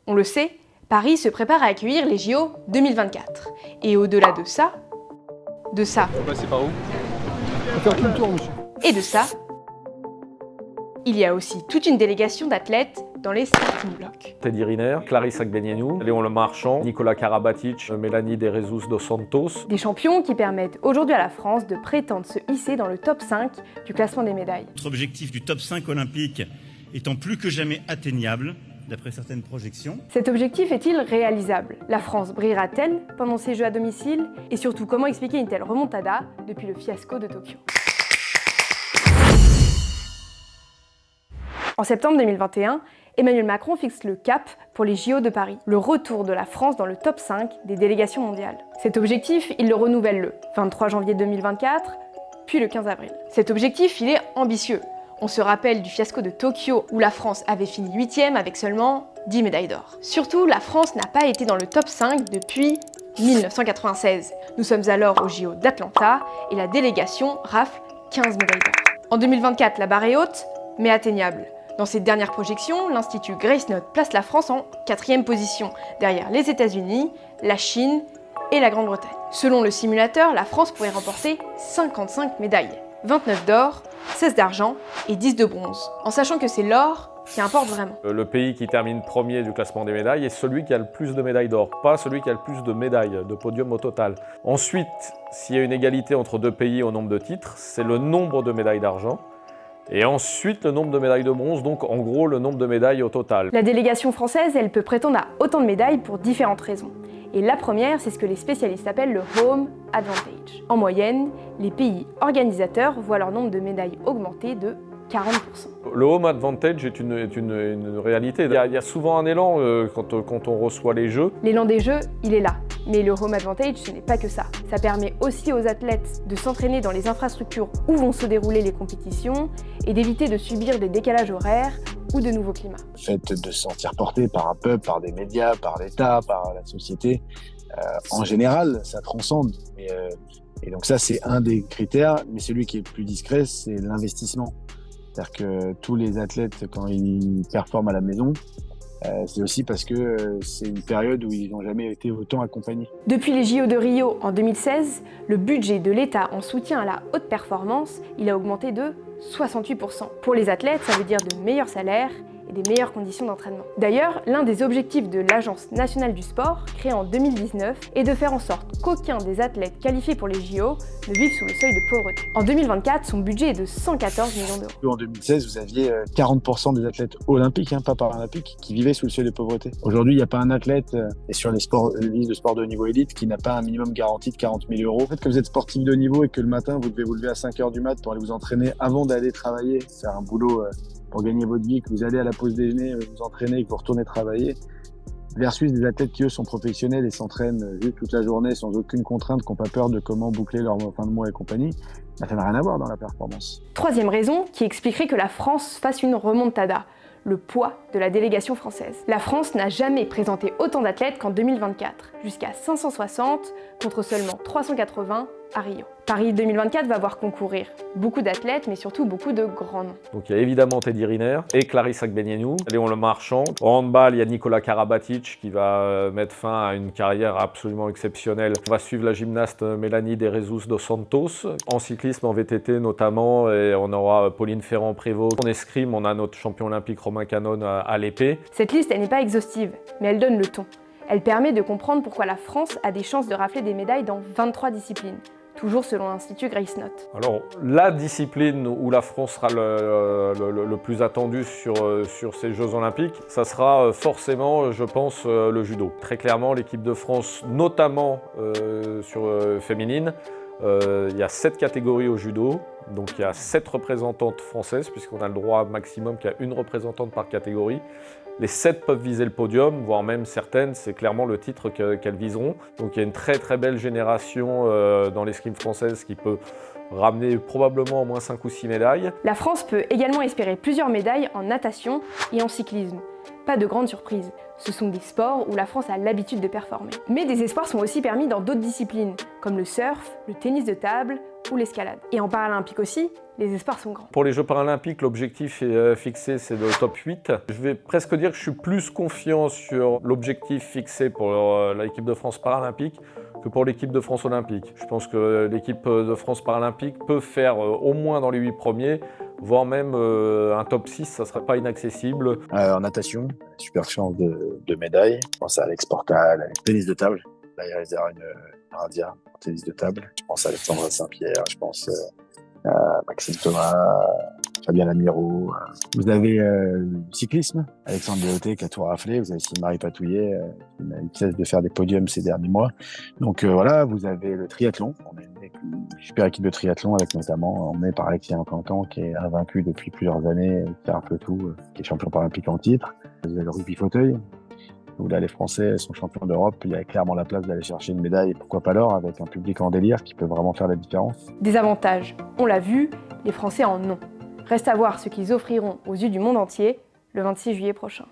On le sait, Paris se prépare à accueillir les JO 2024. Et au-delà de ça, On va passer par où? On va faire tout le tour, monsieur. et de ça, il y a aussi toute une délégation d'athlètes dans les starting blocks. Teddy Riner, Clarisse Agbenienou, Léon Lemarchand, Nicolas Karabatic, Mélanie De Jesus dos Santos. Des champions qui permettent aujourd'hui à la France de prétendre se hisser dans le top 5 du classement des médailles. Notre objectif du top 5 olympique étant plus que jamais atteignable, d'après certaines projections. Cet objectif est-il réalisable? La France brillera-t-elle pendant ces Jeux à domicile? Et surtout, comment expliquer une telle remontada depuis le fiasco de Tokyo? En septembre 2021, Emmanuel Macron fixe le cap pour les JO de Paris, le retour de la France dans le top 5 des délégations mondiales. Cet objectif, il le renouvelle le 23 janvier 2024, puis le 15 avril. Cet objectif, il est ambitieux. On se rappelle du fiasco de Tokyo où la France avait fini 8e avec seulement 10 médailles d'or. Surtout, la France n'a pas été dans le top 5 depuis 1996. Nous sommes alors aux JO d'Atlanta et la délégation rafle 15 médailles d'or. En 2024, la barre est haute, mais atteignable. Dans ses dernières projections, l'Institut Grace Note place la France en 4e position, derrière les États-Unis, la Chine et la Grande-Bretagne. Selon le simulateur, la France pourrait remporter 55 médailles, 29 d'or, 16 d'argent et 10 de bronze, en sachant que c'est l'or qui importe vraiment. Le pays qui termine premier du classement des médailles est celui qui a le plus de médailles d'or, pas celui qui a le plus de médailles, de podiums au total. Ensuite, s'il y a une égalité entre deux pays au nombre de titres, c'est le nombre de médailles d'argent. Et ensuite, le nombre de médailles de bronze, donc en gros le nombre de médailles au total. La délégation française, elle peut prétendre à autant de médailles pour différentes raisons. Et la première, c'est ce que les spécialistes appellent le Home Advantage. En moyenne, les pays organisateurs voient leur nombre de médailles augmenter de 40%. Le Home Advantage est une réalité. Il y a souvent un élan quand on reçoit les Jeux. L'élan des Jeux, il est là. Mais le Home Advantage, ce n'est pas que ça. Ça permet aussi aux athlètes de s'entraîner dans les infrastructures où vont se dérouler les compétitions et d'éviter de subir des décalages horaires ou de nouveaux climats. Le fait de se sentir porté par un peuple, par des médias, par l'État, par la société, en général, ça transcende. Et donc ça, c'est un des critères, mais celui qui est le plus discret, c'est l'investissement. C'est-à-dire que tous les athlètes, quand ils performent à la maison, c'est aussi parce que c'est une période où ils n'ont jamais été autant accompagnés. Depuis les JO de Rio en 2016, le budget de l'État en soutien à la haute performance, il a augmenté de 68%. Pour les athlètes, ça veut dire de meilleurs salaires et des meilleures conditions d'entraînement. D'ailleurs, l'un des objectifs de l'Agence nationale du sport, créée en 2019, est de faire en sorte qu'aucun des athlètes qualifiés pour les JO ne vive sous le seuil de pauvreté. En 2024, son budget est de 114 millions d'euros. En 2016, vous aviez 40% des athlètes olympiques, pas paralympiques, qui vivaient sous le seuil de pauvreté. Aujourd'hui, il n'y a pas un athlète, et sur les listes de sport de haut niveau élite, qui n'a pas un minimum garanti de 40 000 euros. En fait, que vous êtes sportif de haut niveau et que le matin, vous devez vous lever à 5 h du mat pour aller vous entraîner avant d'aller travailler, faire un boulot pour gagner votre vie, que vous allez à la pause déjeuner, vous entraînez, que vous retournez travailler, versus des athlètes qui, eux, sont professionnels et s'entraînent juste toute la journée sans aucune contrainte, qui n'ont pas peur de comment boucler leur fin de mois et compagnie, ça n'a rien à voir dans la performance. Troisième raison qui expliquerait que la France fasse une remontada, le poids de la délégation française. La France n'a jamais présenté autant d'athlètes qu'en 2024, jusqu'à 560 contre seulement 380 à Rio. Paris 2024 va voir concourir beaucoup d'athlètes, mais surtout beaucoup de grands noms. Donc il y a évidemment Teddy Riner et Clarisse Agbenienou, Léon Lemarchand. Au handball, il y a Nicolas Karabatic qui va mettre fin à une carrière absolument exceptionnelle. On va suivre la gymnaste Mélanie De Jesus dos Santos. En cyclisme, en VTT notamment, et on aura Pauline Ferrand-Prévot. En escrime, on a notre champion olympique Romain Canon à l'épée. Cette liste, elle n'est pas exhaustive, mais elle donne le ton. Elle permet de comprendre pourquoi la France a des chances de rafler des médailles dans 23 disciplines. Toujours selon l'Institut Grace Note. Alors, la discipline où la France sera le plus attendue sur ces Jeux Olympiques, ça sera forcément, je pense, le judo. Très clairement, l'équipe de France, notamment féminine, il y a 7 catégories au judo, donc il y a 7 représentantes françaises, puisqu'on a le droit maximum qu'il y a une représentante par catégorie. Les 7 peuvent viser le podium, voire même certaines, c'est clairement le titre qu'elles viseront. Donc il y a une très très belle génération dans l'escrime française qui peut ramener probablement au moins 5 ou 6 médailles. La France peut également espérer plusieurs médailles en natation et en cyclisme. Pas de grande surprise. Ce sont des sports où la France a l'habitude de performer. Mais des espoirs sont aussi permis dans d'autres disciplines, comme le surf, le tennis de table ou l'escalade. Et en paralympique aussi, les espoirs sont grands. Pour les Jeux paralympiques, l'objectif est fixé, c'est le top 8. Je vais presque dire que je suis plus confiant sur l'objectif fixé pour l'équipe de France paralympique que pour l'équipe de France olympique. Je pense que l'équipe de France paralympique peut faire au moins dans les 8 premiers, voire même un top 6, ça ne serait pas inaccessible. En natation, super chance de médaille. Je pense à Alex Portal, tennis de table. Là, il reste une India en tennis de table. Je pense à Alexandre Saint-Pierre, je pense à Maxime Thomas, Fabien Lamiro. Vous avez le cyclisme, Alexandre Déoté qui a tout raflé. Vous avez aussi Marie Patouillet qui n'a cesse de faire des podiums ces derniers mois. Donc voilà, vous avez le triathlon. On a une super équipe de triathlon avec notamment emmené par Alexis Cancan qui est invaincu depuis plusieurs années, qui a un peu tout, qui est champion paralympique en titre. Vous avez le rugby fauteuil, où là les Français sont champions d'Europe. Il y a clairement la place d'aller chercher une médaille, et pourquoi pas l'or, avec un public en délire qui peut vraiment faire la différence. Des avantages, on l'a vu, les Français en ont. Reste à voir ce qu'ils offriront aux yeux du monde entier le 26 juillet prochain.